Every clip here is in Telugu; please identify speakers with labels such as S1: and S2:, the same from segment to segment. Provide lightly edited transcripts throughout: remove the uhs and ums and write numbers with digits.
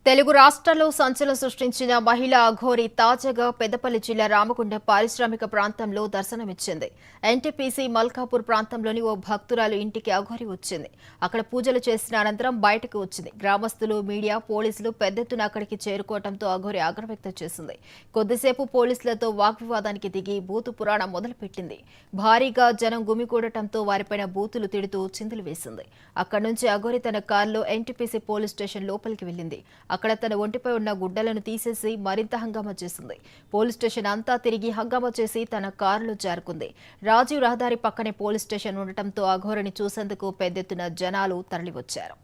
S1: తెలుగు రాష్ట్రాల్లో సంచలనం సృష్టించిన మహిళా అఘోరి తాజాగా పెద్దపల్లి జిల్లా రామగుండం పారిశ్రామిక ప్రాంతంలో దర్శనమిచ్చింది. ఎన్టీపీసీ మల్కాపూర్ ప్రాంతంలోని ఓ భక్తురాలు ఇంటికి అఘోరి వచ్చింది. అక్కడ పూజలు చేసిన అనంతరం బయటకు వచ్చింది. గ్రామస్తులు, మీడియా, పోలీసులు పెద్ద ఎత్తున అక్కడికి చేరుకోవడంతో అఘోరి ఆగ్రహం వ్యక్తం చేసింది. కొద్దిసేపు పోలీసులతో వాగ్వివాదానికి దిగి బూతు పురాణం మొదలుపెట్టింది. భారీగా జనం గుమికూడటంతో వారిపైన బూతులు తిడుతూ చిందులు వేసింది. అక్కడి నుంచి అఘోరి తన కారులో ఎన్టీపీసీ పోలీస్ స్టేషన్ లోపలికి వెళ్లింది. అక్కడ తన ఒంటిపై ఉన్న గుడ్డలను తీసేసి మరింత హంగామా చేసింది. పోలీస్ స్టేషన్ అంతా తిరిగి హంగామా చేసి తన కారులో చేరుకుంది. రాజీవ్ రహదారి పక్కనే పోలీస్ స్టేషన్ ఉండటంతో అఘోరిని చూసేందుకు పెద్ద ఎత్తున జనాలు తరలివచ్చారు.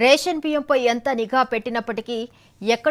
S1: రేషన్ బియ్యంపై ఎంత నిఘా పెట్టినప్పటికీ ఎక్కడ